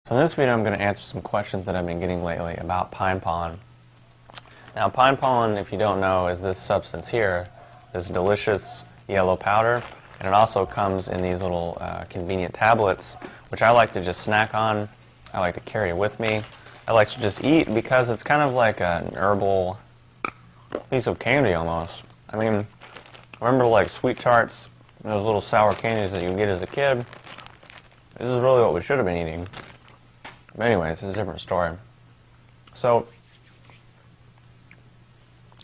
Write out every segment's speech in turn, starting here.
So in this video I'm going to answer some questions that I've been getting lately about pine pollen. Now pine pollen, if you don't know, is this substance here, this delicious yellow powder, and it also comes in these little convenient tablets, which I like to just snack on. I like to carry it with me. I like to just eat because it's kind of like an herbal piece of candy almost. I mean, remember like sweet tarts, those little sour candies that you get as a kid? This is really what we should have been eating. But anyways, it's a different story. So,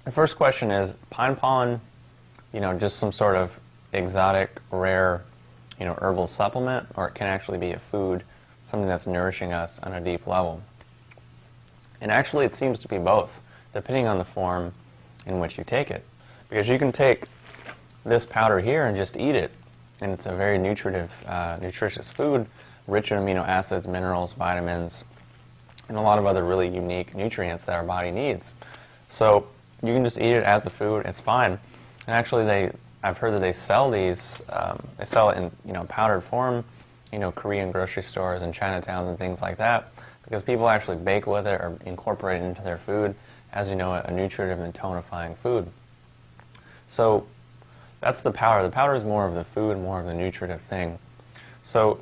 the first question is, pine pollen, just some sort of exotic, rare, herbal supplement, or it can actually be a food, something that's nourishing us on a deep level? And actually it seems to be both, depending on the form in which you take it. Because you can take this powder here and just eat it, and it's a very nutritive, nutritious food, rich in amino acids, minerals, vitamins, and a lot of other really unique nutrients that our body needs. So you can just eat it as a food, it's fine. And actually I've heard that they sell these, they sell it in powdered form, Korean grocery stores and Chinatowns and things like that, because people actually bake with it or incorporate it into their food as a nutritive and tonifying food. So that's the powder. The powder is more of the food, more of the nutritive thing. So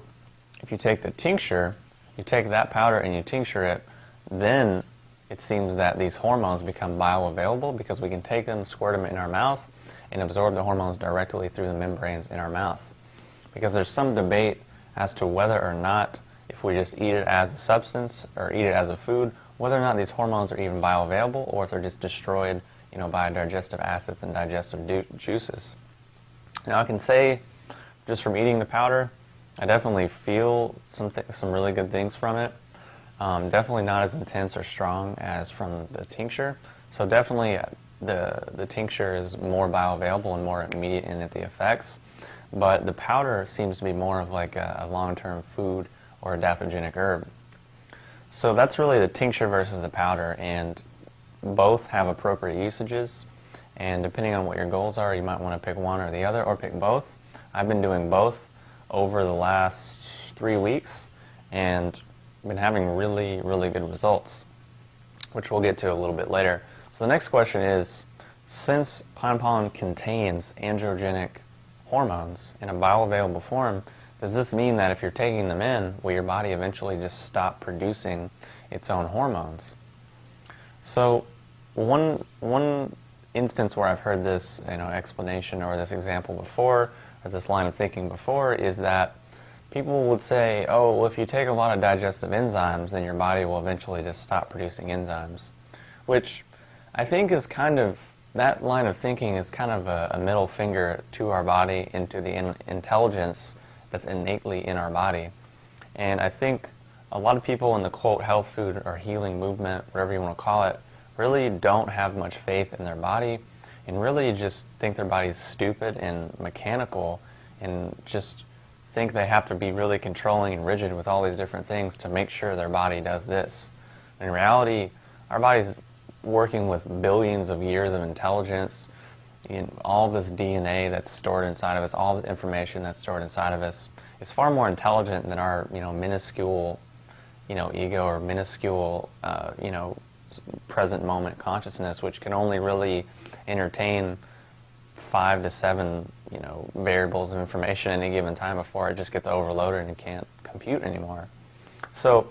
if you take the tincture, you take that powder and you tincture it, then it seems that these hormones become bioavailable because we can take them, squirt them in our mouth, and absorb the hormones directly through the membranes in our mouth. Because there's some debate as to whether or not, if we just eat it as a substance or eat it as a food, whether or not these hormones are even bioavailable or if they're just destroyed by digestive acids and digestive juices. Now I can say, just from eating the powder, I definitely feel some really good things from it. Definitely not as intense or strong as from the tincture. So definitely the tincture is more bioavailable and more immediate in the effects. But the powder seems to be more of like a long-term food or adaptogenic herb. So that's really the tincture versus the powder, and both have appropriate usages. And depending on what your goals are, you might want to pick one or the other, or pick both. I've been doing both over the last 3 weeks and been having really, really good results, which we'll get to a little bit later. So the next question is, since pine pollen contains androgenic hormones in a bioavailable form, does this mean that if you're taking them in, will your body eventually just stop producing its own hormones? So one instance where I've heard this explanation or this example before, or this line of thinking before, is that people would say, oh, well, if you take a lot of digestive enzymes, then your body will eventually just stop producing enzymes. Which I think is kind of, that line of thinking is kind of a middle finger to our body and to the intelligence that's innately in our body. And I think a lot of people in the quote health food or healing movement, whatever you want to call it, really don't have much faith in their body and really just think their body's stupid and mechanical and just think they have to be really controlling and rigid with all these different things to make sure their body does this. In reality, our body's working with billions of years of intelligence, all this DNA that's stored inside of us, all the information that's stored inside of us. It's far more intelligent than our minuscule ego or minuscule present moment consciousness, which can only really entertain 5 to 7 variables of information at any given time before it just gets overloaded and can't compute anymore. So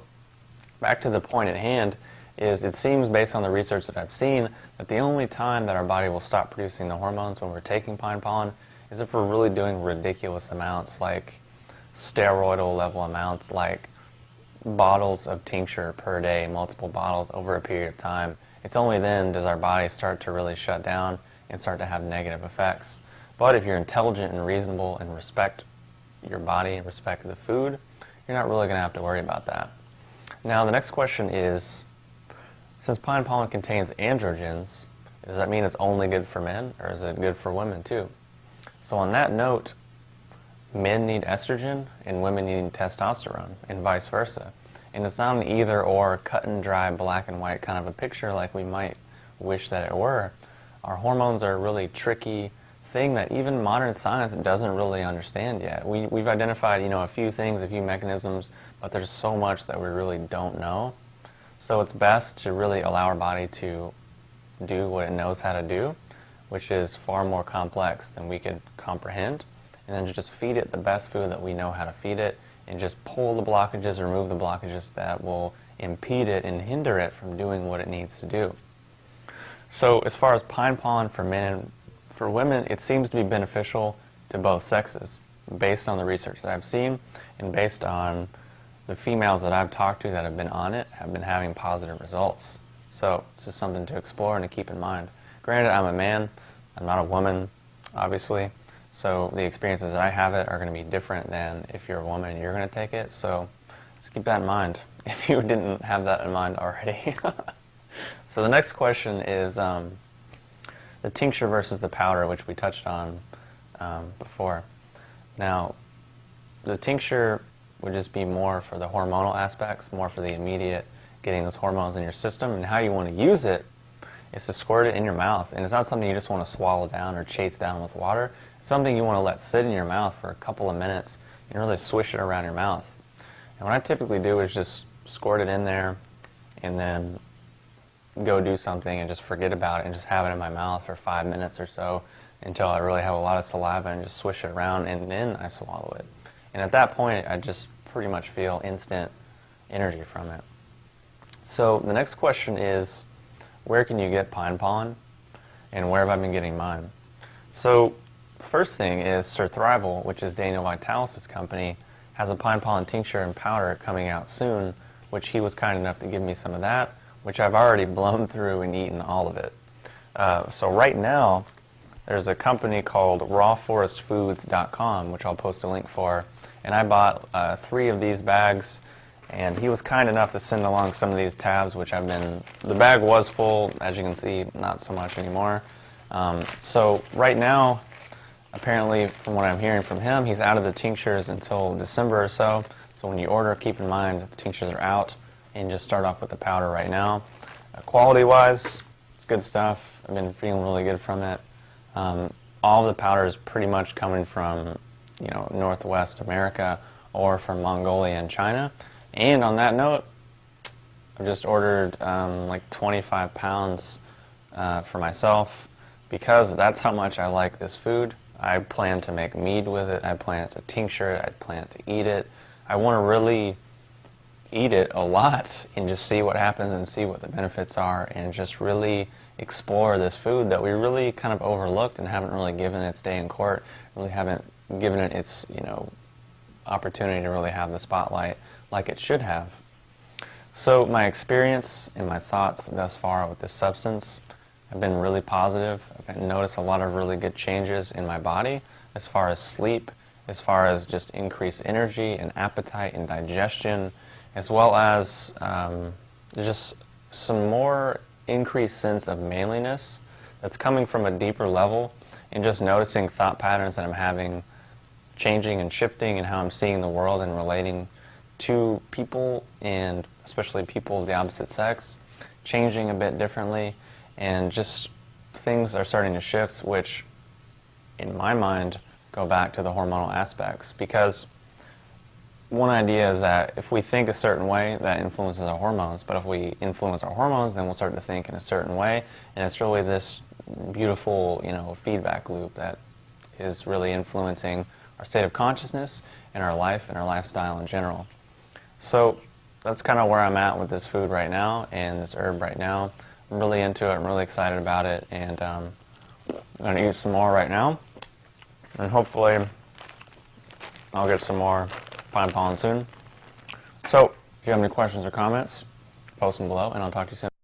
back to the point at hand is, it seems based on the research that I've seen that the only time that our body will stop producing the hormones when we're taking pine pollen is if we're really doing ridiculous amounts, like steroidal level amounts, like bottles of tincture per day, multiple bottles over a period of time. It's only then does our body start to really shut down and start to have negative effects. But if you're intelligent and reasonable and respect your body and respect the food, you're not really going to have to worry about that. Now the next question is, since pine pollen contains androgens, does that mean it's only good for men, or is it good for women too? So on that note, men need estrogen and women need testosterone, and vice versa. And it's not an either or, cut and dry, black and white kind of a picture like we might wish that it were. Our hormones are a really tricky thing that even modern science doesn't really understand yet. We've identified a few things, a few mechanisms but there's so much that we really don't know. So it's best to really allow our body to do what it knows how to do, which is far more complex than we could comprehend, and then to just feed it the best food that we know how to feed it, and just pull the blockages, remove the blockages that will impede it and hinder it from doing what it needs to do. So as far as pine pollen for men, for women, it seems to be beneficial to both sexes, based on the research that I've seen, and based on the females that I've talked to that have been on it, have been having positive results. So it's just something to explore and to keep in mind. Granted, I'm a man, I'm not a woman, obviously, so the experiences that I have it are going to be different than if you're a woman and you're going to take it, so just keep that in mind if you didn't have that in mind already. So the next question is the tincture versus the powder, which we touched on before. Now, the tincture would just be more for the hormonal aspects, more for the immediate getting those hormones in your system, and how you want to use it is to squirt it in your mouth. And it's not something you just want to swallow down or chase down with water. It's something you want to let sit in your mouth for a couple of minutes and really swish it around your mouth. And what I typically do is just squirt it in there and then go do something and just forget about it and just have it in my mouth for 5 minutes or so until I really have a lot of saliva and just swish it around, and then I swallow it. And at that point, I just pretty much feel instant energy from it. So the next question is, where can you get pine pollen, and where have I been getting mine? So first thing is Sir Thrival, which is Daniel Vitalis' company, has a pine pollen tincture and powder coming out soon, which he was kind enough to give me some of that, which I've already blown through and eaten all of it. So right now, there's a company called rawforestfoods.com, which I'll post a link for, and I bought 3 of these bags, and he was kind enough to send along some of these tabs, which I've been, the bag was full, as you can see, not so much anymore. So right now, apparently, from what I'm hearing from him, he's out of the tinctures until December or so. So when you order, keep in mind that the tinctures are out, and just start off with the powder right now. Quality-wise, it's good stuff. I've been feeling really good from it. All the powder is pretty much coming from, you know, Northwest America or from Mongolia and China. And on that note, I've just ordered like 25 pounds for myself, because that's how much I like this food. I plan to make mead with it. I plan to tincture it. I plan to eat it. I want to really eat it a lot and just see what happens and see what the benefits are, and just really explore this food that we really kind of overlooked and haven't really given its day in court, really haven't given it its, you know, opportunity to really have the spotlight like it should have. So my experience and my thoughts thus far with this substance have been really positive. I've noticed a lot of really good changes in my body as far as sleep, as far as just increased energy and appetite and digestion, as well as just some more increased sense of manliness that's coming from a deeper level, and just noticing thought patterns that I'm having changing and shifting, and how I'm seeing the world and relating to people, and especially people of the opposite sex, changing a bit differently, and just things are starting to shift, which in my mind go back to the hormonal aspects. Because one idea is that if we think a certain way, that influences our hormones, but if we influence our hormones, then we'll start to think in a certain way, and it's really this beautiful, you know, feedback loop that is really influencing our state of consciousness and our life and our lifestyle in general. So that's kind of where I'm at with this food right now and this herb right now. I'm really into it, I'm really excited about it, and I'm going to eat some more right now, and hopefully I'll get some more pine pollen soon. So if you have any questions or comments, post them below, and I'll talk to you soon.